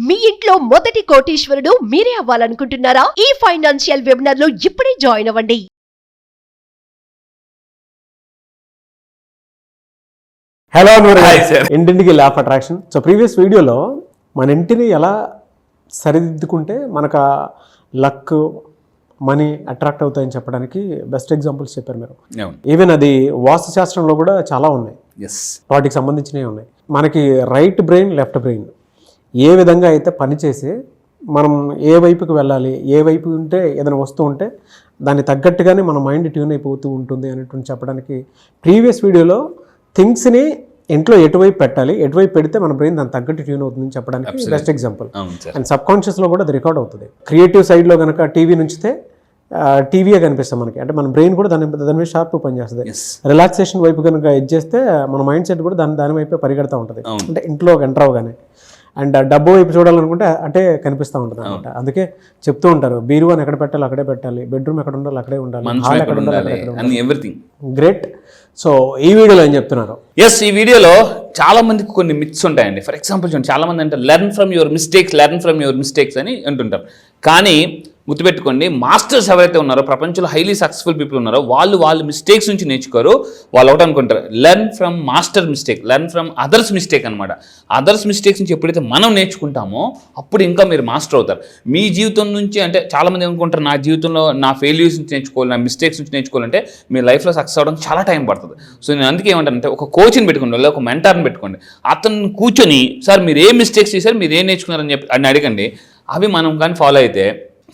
మీ ఇంట్లో మొదటి కోటీశ్వరుడు మీరే అవ్వాలనుకుంటున్నారా? ఈ ఫైనాన్షియల్ వెబినార్ లో ఇప్పుడే జాయిన్ అవ్వండి. హలో ఇంటింటికి law of attraction. So previous వీడియోలో మన ఇంటిని ఎలా సరిదిద్దుకుంటే మనకు లక్ మనీ అట్రాక్ట్ అవుతాయని చెప్పడానికి బెస్ట్ ఎగ్జాంపుల్స్ చెప్పారు మీరు. ఈవెన్ అది వాస్తు శాస్త్రంలో కూడా చాలా ఉన్నాయి, వాటికి సంబంధించినవి ఉన్నాయి. మనకి రైట్ బ్రెయిన్ లెఫ్ట్ బ్రెయిన్ ఏ విధంగా అయితే పనిచేసి మనం ఏ వైపుకి వెళ్ళాలి, ఏ వైపు ఉంటే ఏదైనా వస్తూ ఉంటే దాన్ని తగ్గట్టుగానే మన మైండ్ ట్యూన్ అయిపోతూ ఉంటుంది అనేటువంటి చెప్పడానికి ప్రీవియస్ వీడియోలో థింగ్స్ని ఇంట్లో ఎటువైపు పెట్టాలి, ఎటువైపు పెడితే మన బ్రెయిన్ దాన్ని తగ్గట్టు ట్యూన్ అవుతుందని చెప్పడానికి బెస్ట్ ఎగ్జాంపుల్. అండ్ సబ్ కాన్షియస్లో కూడా అది రికార్డ్ అవుతుంది. క్రియేటివ్ సైడ్లో కనుక టీవీ నుంచితే టీవీయే కనిపిస్తాం మనకి, అంటే మన బ్రెయిన్ కూడా దాని మీద షార్ప్ పనిచేస్తుంది. రిలాక్సేషన్ వైపు కనుక చేస్తే మన మైండ్ సెట్ కూడా దాని వైపే పరిగెడతా ఉంటుంది, అంటే ఇంట్లో ఎంటర్ అవగానే. అండ్ డబ్బు వైపు చూడాలనుకుంటే అంటే కనిపిస్తూ ఉంటుంది అనమాట. అందుకే చెప్తూ ఉంటారు, బీరువాని ఎక్కడ పెట్టాలి అక్కడే పెట్టాలి, బెడ్రూమ్ ఎక్కడ ఉండాలి అక్కడే ఉండాలి, హాల్ ఎక్కడ ఉండాలి అక్కడే ఉండాలి, ఎవ్రీథింగ్. గ్రేట్. సో ఈ వీడియోలో ఏం చెప్తున్నారు? ఈ వీడియోలో చాలా మందికి కొన్ని మిత్స్ ఉంటాయండి. ఫర్ ఎగ్జాంపుల్ చూడండి, చాలా మంది అంటే లెర్న్ ఫ్రమ్ యువర్ మిస్టేక్స్ అని అంటుంటారు. కానీ గుర్తుపెట్టుకోండి, మాస్టర్స్ ఎవరైతే ఉన్నారో, ప్రపంచంలో హైలీ సక్సెస్ఫుల్ పీపుల్ ఉన్నారో, వాళ్ళు మిస్టేక్స్ నుంచి నేర్చుకోరు. వాళ్ళు ఒకటి అనుకుంటారు, learn from master mistake, learn from others mistake అనమాట. అదర్స్ మిస్టేక్స్ నుంచి ఎప్పుడైతే మనం నేర్చుకుంటామో అప్పుడు ఇంకా మీరు మాస్టర్ అవుతారు. మీ జీవితం నుంచి అంటే చాలామంది అనుకుంటారు, నా జీవితంలో నా ఫెయిల్యూర్స్ నుంచి నేర్చుకోవాలి, నా మిస్టేక్స్ నుంచి నేర్చుకోవాలంటే మీ లైఫ్లో సక్సెస్ అవ్వడానికి చాలా టైం పడుతుంది. సో నేను అందుకే ఏమంటానంటే, ఒక కోచ్ని పెట్టుకోండి, లేదా ఒక మెంటార్ని పెట్టుకోండి. అతను కూర్చొని, సార్ మీరు ఏ మిస్టేక్స్ చేశారు, మీరు ఏం నేర్చుకున్నారని చెప్పి అని అడగండి. అవి మనం కానీ ఫాలో అయితే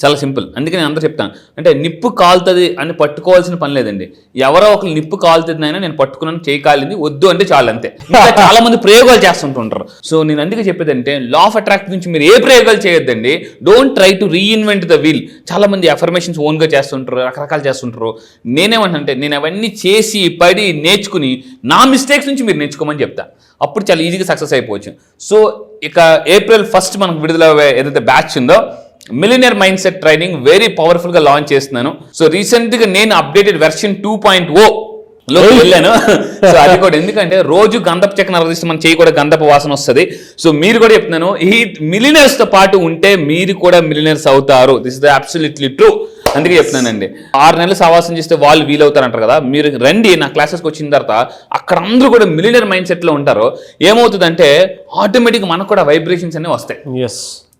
చాలా సింపుల్. అందుకే నేను అందరూ చెప్తాను, అంటే నిప్పు కాలుతుంది అని పట్టుకోవాల్సిన పని లేదండి. ఎవరో ఒకరు నిప్పు కాలుతుంది అయినా నేను పట్టుకున్నాను, చేయి కాలింది, వద్దు అంటే చాలు, అంతే. ఇంకా చాలా మంది ప్రయోగాలు చేస్తుంటుంటారు. సో నేను అందుకే చెప్పేదంటే, లా ఆఫ్ అట్రాక్ట్ నుంచి మీరు ఏ ప్రయోగాలు చేయొద్దండి. Don't try to reinvent the wheel. చాలా మంది అఫర్మేషన్స్ ఓన్గా చేస్తుంటారు, రకరకాలు చేస్తుంటారు. నేనేమంటే, నేను అవన్నీ చేసి పడి నేర్చుకుని నా మిస్టేక్స్ నుంచి మీరు నేర్చుకోమని చెప్తా. అప్పుడు చాలా ఈజీగా సక్సెస్ అయిపోవచ్చు. సో ఇక April 1 మనకు విడుదల ఏదైతే బ్యాచ్ ఉందో, millionaire mind set training very powerful గా లాంచ్ చేస్తున్నాను. సో రీసెంట్ గా నేను అప్డేటెడ్ వెర్షన్ 2.0 లో వెళ్ళాను. సో అది కూడా ఎందుకంటే రోజు గంధపు చెక్క నరదిస్తే మన చేయి కూడా గంధపు వాసన వస్తుంది. సో మీరు కూడా చెప్తున్నాను, ఈ మిలియనర్స్ తో పాటు ఉంటే మీరు కూడా మిలియనర్స్ అవుతారు. This is the absolutely true. అందుకే చెప్తున్నానండి, 6 నెలలు సహవాసం చేస్తే వాళ్ళు వీలవుతారు అంటారు కదా. మీరు రండి నా క్లాసెస్కి వచ్చిన తర్వాత, అక్కడ అందరూ కూడా మిలియనర్ మైండ్ సెట్ లో ఉంటారు. ఏమవుతుందంటే ఆటోమేటిక్గా మనకు కూడా వైబ్రేషన్స్ అనేవి వస్తాయి.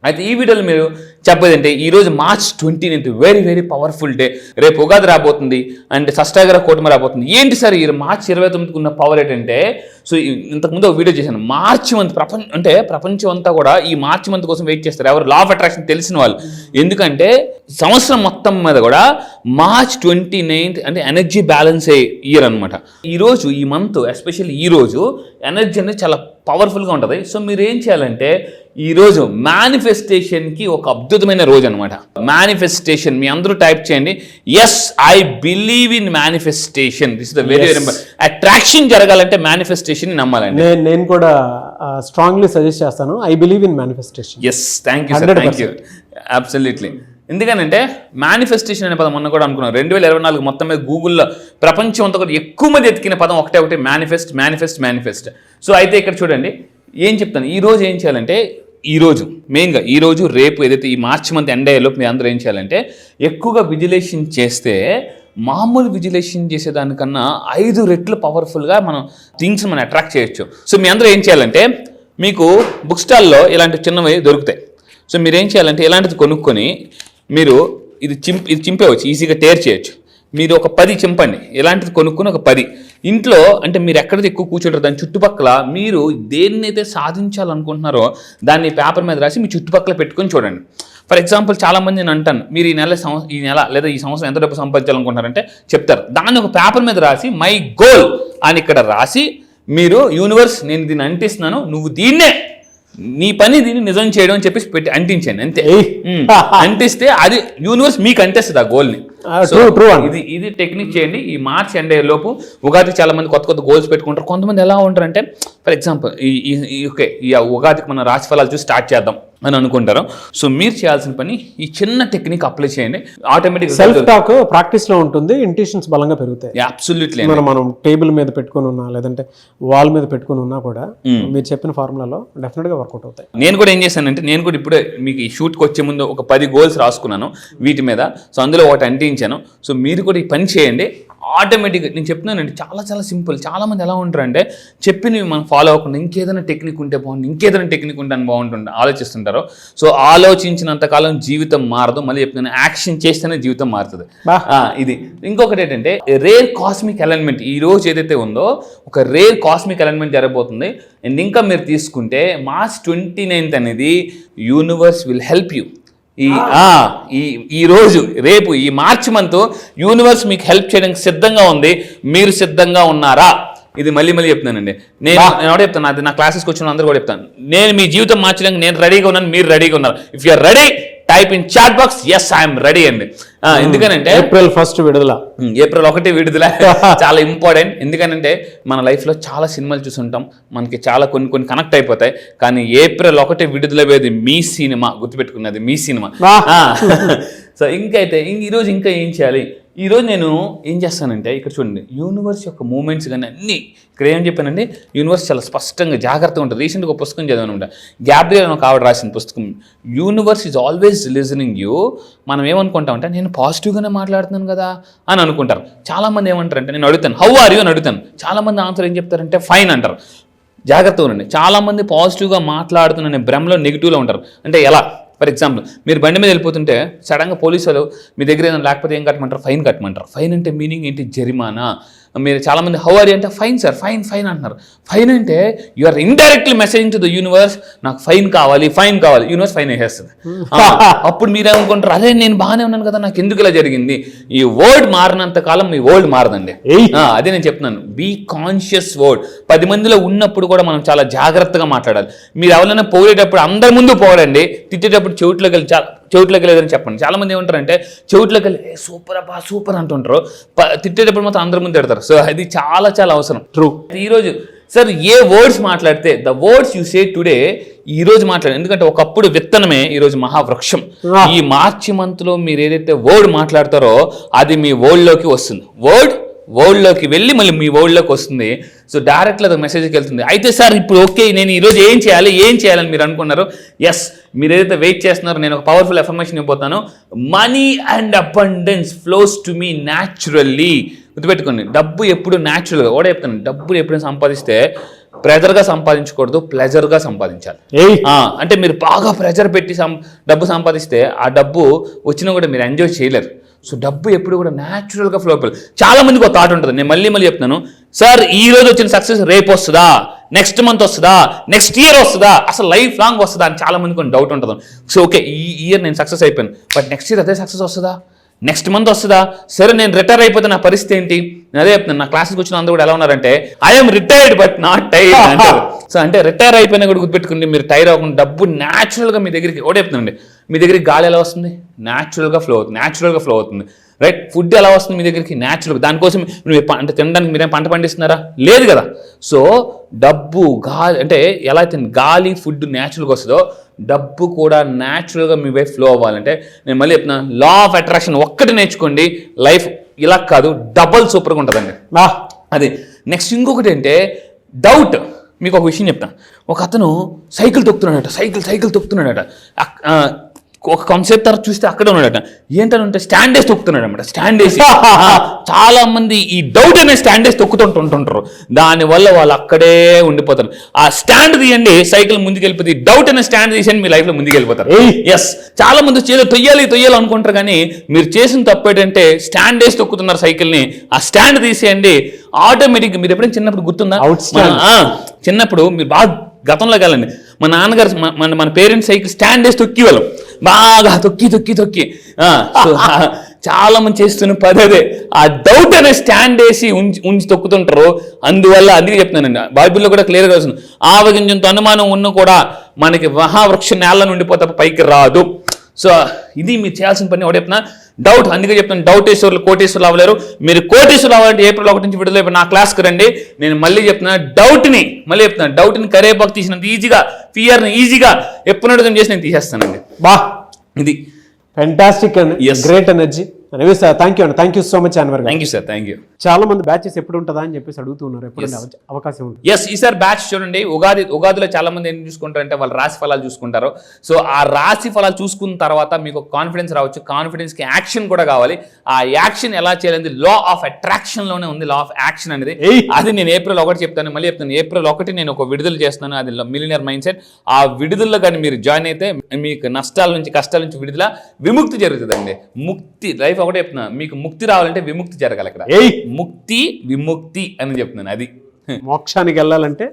అయితే ఈ వీడియోలో మీరు చెప్పేదంటే, ఈరోజు March 20 very very powerful day. రేపు ఉగాది రాబోతుంది, అంటే షష్ఠాగర కూటమి రాబోతుంది. ఏంటి సార్ ఈ March 29 ఉన్న పవర్ ఏంటంటే, సో ఇంతకుముందు ఒక వీడియో చేశాను, మార్చి మంత్ ప్రపంచం అంతా కూడా ఈ మార్చి మంత్ కోసం వెయిట్ చేస్తారు, ఎవరు లా ఆఫ్ అట్రాక్షన్ తెలిసిన వాళ్ళు. ఎందుకంటే సంవత్సరం మొత్తం మీద కూడా March 29 అంటే ఎనర్జీ బ్యాలెన్స్ ఇయర్ అనమాట. ఈరోజు ఈ మంత్ ఎస్పెషల్లీ ఈరోజు ఎనర్జీ అనేది చాలా పవర్ఫుల్గా ఉంటుంది. సో మీరు ఏం చేయాలంటే, ఈరోజు మేనిఫెస్టేషన్కి ఒక అద్భుతమైన రోజు అనమాట. మేనిఫెస్టేషన్ మీ అందరూ టైప్ చేయండి, yes I believe in manifestation. This is the very very attraction జరగాలంటే మేనిఫెస్టేషన్ నమ్మాలండి. నేను కూడా స్ట్రాంగ్లీ సజెస్ట్ చేస్తాను, I believe in manifestation. Yes, thank you sir, thank you. Absolutely. ఎందుకనంటే మేనిఫెస్టేషన్ అనే పదం మొన్న కూడా అనుకున్నాం, 2024 మొత్తం మీద గూగుల్లో ప్రపంచం అంతా కూడా ఎక్కువ మంది ఎతికిన పదం ఒకటే మేనిఫెస్ట్. సో అయితే ఇక్కడ చూడండి ఏం చెప్తాను. ఈరోజు ఏం చేయాలంటే, మెయిన్గా ఈరోజు రేపు ఏదైతే ఈ మార్చి మంత్ ఎండ్ అయ్యేలోపు మీ అందరూ ఏం చేయాలంటే, ఎక్కువగా విజులేషన్ చేస్తే మామూలు విజులేషన్ చేసేదానికన్నా 5 రెట్లు పవర్ఫుల్గా మనం థింగ్స్ మనం అట్రాక్ట్ చేయొచ్చు. సో మీ అందరూ ఏం చేయాలంటే, మీకు బుక్ స్టాల్లో ఇలాంటి చిన్నవి దొరుకుతాయి. సో మీరు ఏం చేయాలంటే, ఇలాంటిది కొనుక్కొని మీరు ఇది చింపేయచ్చు, ఈజీగా టేర్ చేయొచ్చు. మీరు ఒక 10 చింపండి, ఇలాంటిది కొనుక్కొని ఒక 10 ఇంట్లో, అంటే మీరు ఎక్కడైతే ఎక్కువ కూర్చుంటారో దాని చుట్టుపక్కల మీరు దేన్నైతే సాధించాలనుకుంటున్నారో దాన్ని పేపర్ మీద రాసి మీ చుట్టుపక్కల పెట్టుకొని చూడండి. ఫర్ ఎగ్జాంపుల్ చాలామంది నేను అంటాను, మీరు ఈ నెల లేదా ఈ సంవత్సరం ఎంత డబ్బు సంపాదించాలనుకుంటున్నారంటే చెప్తారు. దాన్ని ఒక పేపర్ మీద రాసి మై గోల్ అని ఇక్కడ రాసి, మీరు యూనివర్స్ నేను దీన్ని అంటిస్తున్నాను, నువ్వు నీ పని దీన్ని నిజం చేయడం అని చెప్పేసి పెట్టి అంటించండి, అంతే. అంటిస్తే అది యూనివర్స్ మీకు అంటేస్తుంది ఆ గోల్ని. ఇది టెక్నిక్ చేయండి. ఈ మార్చ్ ఎండ్ అయ్యే లోపు ఉగాదికి చాలా మంది కొత్త గోల్స్ పెట్టుకుంటారు. కొంతమంది ఎలా ఉంటారంటే, ఫర్ ఎగ్జాంపుల్ ఈ ఉగాదికి మనం రాశి ఫలాలు చూసి స్టార్ట్ చేద్దాం. అని అనుకుంటారు. సో మీరు చేయాల్సిన పని ఈ చిన్న టెక్నిక్ అప్లై చేయండి, ఆటోమేటిక్ సెల్ఫ్ టాక్ ప్రాక్టీస్ లో ఉంటుంది, ఇంటెన్షన్స్ బలంగా పెరుగుతాయి. అబ్సల్యూట్లీ. మనం టేబుల్ మీద పెట్టుకుని ఉన్నా లేదంటే వాల్ మీద పెట్టుకుని ఉన్నా కూడా మీరు చెప్పిన ఫార్ములాలో డెఫినెట్ గా వర్కౌట్ అవుతాయి. నేను కూడా ఏం చేశానంటే, నేను కూడా ఇప్పుడే మీకు ఈ షూట్కి వచ్చే ముందు ఒక 10 గోల్స్ రాసుకున్నాను వీటి మీద. సో అందులో ఒకటి అంటించాను. సో మీరు కూడా ఈ పని చేయండి, ఆటోమేటిక్గా. నేను చెప్తున్నానండి, చాలా చాలా సింపుల్. చాలామంది ఎలా ఉంటారంటే చెప్పినవి మనం ఫాలో అవ్వకుండా ఇంకేదైనా టెక్నిక్ ఉంటే బాగుంటుంది, ఇంకేదైనా టెక్నిక్ ఉంటే అని బాగుంటుంది ఆలోచిస్తుంటారు. సో ఆలోచించినంతకాలం జీవితం మారదు. మళ్ళీ చెప్తున్నాను, యాక్షన్ చేస్తేనే జీవితం మారుతుంది. ఇది ఇంకొకటి ఏంటంటే, రేర్ కాస్మిక్ ఎలైన్మెంట్ ఈ రోజు ఏదైతే ఉందో ఒక రేర్ కాస్మిక్ ఎలైన్మెంట్ జరగబోతుంది. అండ్ ఇంకా మీరు తీసుకుంటే March 29th అనేది యూనివర్స్ విల్ హెల్ప్ యూ. ఈ రోజు రేపు ఈ మార్చ్ మంత్ యూనివర్స్ మీకు హెల్ప్ చేయడానికి సిద్ధంగా ఉంది. మీరు సిద్ధంగా ఉన్నారా? ఇది మళ్ళీ చెప్తున్నానండి. నేను కూడా చెప్తాను, అది నా క్లాసెస్కి వచ్చిన అందరూ కూడా చెప్తాను, నేను మీ జీవితం మార్చడానికి నేను రెడీగా ఉన్నాను, మీరు రెడీగా ఉన్నారు. If you're ready, type in chat box yes I'm ready అండి. ఎందుకనంటే April 1 విడుదల, April 1 విడుదల చాలా ఇంపార్టెంట్. ఎందుకనంటే మన లైఫ్లో చాలా సినిమాలు చూసుంటాం, మనకి చాలా కొన్ని కనెక్ట్ అయిపోతాయి. కానీ April 1 విడుదల వేది మీ సినిమా, గుర్తుపెట్టుకున్నది మీ సినిమా. సో ఇంకైతే ఈరోజు ఇంకా ఏం చేయాలి? ఈరోజు నేను ఏం చేస్తానంటే, ఇక్కడ చూడండి, యూనివర్స్ యొక్క మూమెంట్స్ కానీ అన్నీ ఇక్కడ ఏం చెప్పానంటే, యూనివర్స్ చాలా స్పష్టంగా జాగ్రత్తగా ఉంటుంది. రీసెంట్గా ఒక పుస్తకం చదివాను, గ్యాబ్రియల్ అని ఒక ఆవిడ రాసిన పుస్తకం. Universe is always listening you. మనం ఏమనుకుంటామంటే, నేను పాజిటివ్గానే మాట్లాడుతున్నాను కదా అని అనుకుంటారు. చాలామంది ఏమంటారంటే, నేను అడుగుతాను హౌ ఆర్ యూ అని అడుగుతాను, చాలామంది ఆన్సర్ ఏం చెప్తారంటే ఫైన్ అంటారు. జాగ్రత్తగా ఉండండి. చాలామంది పాజిటివ్గా మాట్లాడుతున్న భ్రమలో నెగిటివ్లో ఉంటారు. అంటే ఎలా? ఫర్ ఎగ్జాంపుల్, మీరు బండి మీద వెళ్ళిపోతుంటే సడన్గా పోలీసులు మీ దగ్గర ఏదైనా లేకపోతే ఏం కట్టమంటారు? ఫైన్ కట్టమంటారు. ఫైన్ అంటే మీనింగ్ ఏంటి? జరిమానా. మీరు చాలామంది హౌ ఆర్ యూ అంటే ఫైన్ సార్, ఫైన్ అంటున్నారు. ఫైన్ అంటే you are indirectly messaging to the universe, నాకు ఫైన్ కావాలి. యూనివర్స్ ఫైన్ వేసేస్తుంది. అప్పుడు మీరేమనుకుంటారు, అదే నేను బాగానే ఉన్నాను కదా, నాకు ఎందుకు ఇలా జరిగింది? ఈ వర్డ్ మారినంత కాలం మీ వరల్డ్ మారదండి. అదే నేను చెప్తున్నాను, బీ కాన్షియస్ వర్డ్. 10 మందిలో ఉన్నప్పుడు కూడా మనం చాలా జాగ్రత్తగా మాట్లాడాలి. మీరు ఎవరైనా పోయేటప్పుడు అందరి ముందు పోడండి, తిట్టేటప్పుడు చెవిట్లోకి లేదని చెప్పండి. చాలా మంది ఏమంటారంటే చెవిట్లోకి వెళ్ళి సూపర్ అబ్బా సూపర్ అంటుంటారు, తిట్టేటప్పుడు మాత్రం అందరి ముందు తిడతారు. సో అది చాలా చాలా అవసరం. ట్రూ. ఈరోజు సార్ ఏ వర్డ్స్ మాట్లాడితే, the words you say today, ఈ రోజు మాట్లాడండి. ఎందుకంటే ఒకప్పుడు విత్తనమే ఈరోజు మహావృక్షం. ఈ మార్చి మంత్లో మీరు ఏదైతే వర్డ్ మాట్లాడతారో అది మీ వరల్డ్లోకి వస్తుంది. వరల్డ్లోకి వెళ్ళి మళ్ళీ మీ వరల్డ్లోకి వస్తుంది. సో డైరెక్ట్గా అది మెసేజ్కి వెళ్తుంది. అయితే సార్ ఇప్పుడు ఓకే, నేను ఈరోజు ఏం చేయాలని మీరు అనుకున్నారు. ఎస్, మీరు ఏదైతే వెయిట్ చేస్తున్నారో నేను ఒక పవర్ఫుల్ ఎఫర్మేషన్ ఇవ్వబోతాను. Money and abundance flows to me naturally. గుర్తుపెట్టుకోండి, డబ్బు ఎప్పుడు న్యాచురల్గా కూడా చెప్తాను. డబ్బులు ఎప్పుడైనా సంపాదిస్తే ప్రెజర్గా సంపాదించకూడదు, ప్లెజర్గా సంపాదించాలి. అంటే మీరు బాగా ప్రెజర్ పెట్టి డబ్బు సంపాదిస్తే ఆ డబ్బు వచ్చినా కూడా మీరు ఎంజాయ్ చేయలేరు. సో డబ్బు ఎప్పుడు కూడా న్యాచురల్గా ఫ్లో అయిపోవాలి. చాలా మందికి ఒక థాట్ ఉంటుంది, నేను మళ్ళీ చెప్తున్నాను, సార్ ఈ రోజు వచ్చిన సక్సెస్ రేపు వస్తుందా, నెక్స్ట్ మంత్ వస్తుందా, నెక్స్ట్ ఇయర్ వస్తుందా, అసలు లైఫ్ లాంగ్ వస్తుందా అని చాలా మందికి కొన్ని డౌట్ ఉంటుంది. సో ఓకే, ఈ ఇయర్ నేను సక్సెస్ అయిపోయాను, బట్ నెక్స్ట్ ఇయర్ అదే సక్సెస్ వస్తుందా, నెక్స్ట్ మంత్ వస్తుందా, సరే నేను రిటైర్ అయిపోతే నా పరిస్థితి ఏంటి? నేను అదే చెప్తున్నాను, నా క్లాస్కి వచ్చిన అందరూ కూడా ఎలా ఉన్నారంటే I'm retired but not tired అంటారు. సో అంటే రిటైర్ అయిపోయినా కూడా గుర్తుపెట్టుకుని మీరు టైర్ అవ్వకుండా డబ్బు న్యాచురల్గా మీ దగ్గరికి ఒకటే చెప్తున్నాండి, మీ దగ్గరికి గాలి ఎలా వస్తుంది? న్యాచురల్గా ఫ్లో అవుతుంది. రైట్, ఫుడ్ ఎలా వస్తుంది మీ దగ్గరికి? న్యాచురల్గా. దానికోసం మీరు అంటే తినడానికి మీరేం పంట పండిస్తున్నారా? లేదు కదా. సో డబ్బు గాలి అంటే ఎలా అయితే గాలి ఫుడ్ న్యాచురల్గా వస్తుందో డబ్బు కూడా న్యాచురల్గా మీ వైపు ఫ్లో అవ్వాలంటే నేను మళ్ళీ చెప్తున్నాను, లా ఆఫ్ అట్రాక్షన్ ఒక్కటి నేర్చుకోండి, లైఫ్ ఇలా కాదు డబల్ సూపర్గా ఉంటుందండి. అది నెక్స్ట్. ఇంకొకటి అంటే డౌట్. మీకు ఒక విషయం చెప్తాను. ఒక అతను సైకిల్ తొక్కుతున్నాడట. ఒక కాన్సెప్ట్ తర్వాత చూస్తే అక్కడే ఉన్నాడట. ఏంటంటే స్టాండ్ వేసి తొక్కుతున్నాడు అనమాట. స్టాండ్ వేసి చాలా మంది ఈ డౌట్ అనే స్టాండ్ వేసి తొక్కుతుంటుంటారు. దానివల్ల వాళ్ళు అక్కడే ఉండిపోతారు. ఆ స్టాండ్ తీయండి, సైకిల్ ముందుకు వెళ్ళిపోతుంది. డౌట్ అనే స్టాండ్ తీసేయండి, మీ లైఫ్లో ముందుకు వెళ్ళిపోతారు. ఎస్, చాలా మంది తొయ్యాలి అనుకుంటారు, కానీ మీరు చేసిన తప్పు ఏంటంటే స్టాండ్ వేసి తొక్కుతున్నారు సైకిల్ని. ఆ స్టాండ్ తీసేయండి, ఆటోమేటిక్గా. మీరు ఎప్పుడైనా చిన్నప్పుడు గుర్తుందా? చిన్నప్పుడు మీరు బాగా గతంలోకి వెళ్ళండి, మా నాన్నగారు మన పేరెంట్స్ సైకిల్ స్టాండ్ వేసి తొక్కివాళ్ళం, బాగా తొక్కి చాలా మంది చేస్తున్న పదే ఆ డౌట్ అనే స్టాండ్ వేసి ఉంచి తొక్కుతుంటారు. అందువల్ల అందుకే చెప్తున్నానండి, బైబిల్లో కూడా క్లియర్గా వస్తుంది, ఆవగింజంతో అనుమానం ఉన్న కూడా మనకి మహావృక్ష నేల నుండిపోతే పైకి రాదు. సో ఇది మీరు చేయాల్సిన పని. ఒకటి చెప్తున్నా, డౌట్ అందుకే చెప్తాను, డౌటేశ్వర్లు కోటేశ్వర్లు అవ్వలేరు. మీరు కోటేశ్వర్లు అవ్వాలంటే ఏప్రిల్ 1 నుంచి విడుదల నా క్లాస్కి రండి. నేను మళ్ళీ చెప్తున్నా, డౌట్ని కరేపాకు తీసినంత ఈజీగా, ఫియర్ని ఈజీగా ఎప్పుడు చేసి నేను తీసేస్తానండి. బా, ఇది fantastic and great energy. Anyways thank you అండి, thank you so much Anwar garu. Thank you sir, thank you. చాలా మంది బ్యాచెస్ ఎప్పుడు ఉంటుందా అని చెప్పేసి అడుగుతున్నారు, ఎప్పుడు అవకాశం ఉంటుంది? ఎస్, ఈసారి బ్యాచ్ చూడండి, ఉగాదిలో చాలా మంది ఏం చూసుకుంటారంటే వాళ్ళ రాశి ఫలాలు చూసుకుంటారు. సో ఆ రాశి ఫలాలు చూసుకున్న తర్వాత మీకు కాన్ఫిడెన్స్ రావచ్చు, కాన్ఫిడెన్స్కి యాక్షన్ కూడా కావాలి. ఆ యాక్షన్ ఎలా చేయాలి, లా ఆఫ్ అట్రాక్షన్ లోనే ఉంది, లా ఆఫ్ యాక్షన్ అనేది. అది నేను ఏప్రిల్ 1 చెప్తాను, మళ్ళీ చెప్తాను. ఏప్రిల్ 1 నేను ఒక విడుదల చేస్తున్నాను, అది మిలియనర్ మైండ్ సెట్. ఆ విడుదలలో కానీ మీరు జాయిన్ అయితే మీకు నష్టాల నుంచి కష్టాల నుంచి విడుదల, విముక్తి జరుగుతుందండి. ముక్తి, లైఫ్ ఒకటే చెప్తున్నా, మీకు ముక్తి రావాలంటే విముక్తి జరగాలి. ఇక్కడ ముక్తి విముక్తి అని చెప్తున్నాను. అది మోక్షానికి వెళ్ళాలంటే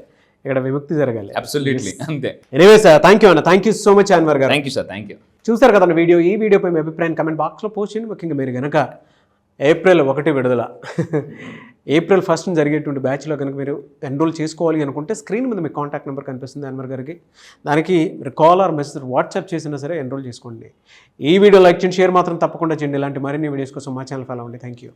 ఇక్కడ విముక్తి జరగాలి. అబ్సల్యూట్లీ అంతే. ఎనీవేస్ థ్యాంక్ యూ అన్న, thank you so much Anwar garu. Thank you sir, thank you. చూసారు కదా వీడియో. ఈ వీడియోపై మీ అభిప్రాయం కమెంట్ బాక్స్లో పోస్ట్ చేయండి. ముఖ్యంగా మీరు కనుక ఏప్రిల్ 1 విడుదల, ఏప్రిల్ 1 జరిగేటువంటి బ్యాచ్లో కనుక మీరు ఎన్రోల్ చేసుకోవాలి అనుకుంటే స్క్రీన్ మీద మీకు కాంటాక్ట్ నెంబర్ కనిపిస్తుంది అన్వర్ గారికి. దానికి మీరు కాల్ ఆర్ మెసేజ్ వాట్సాప్ చేసినా సరే ఎన్రోల్ చేసుకోండి. ఈ వీడియో లైక్ చేయండి, షేర్ మాత్రం తప్పకుండా చేయండి. ఇలాంటి మరిన్ని వీడియోస్ కోసం మా ఛానల్ ఫాలో అవ్వండి. Thank you.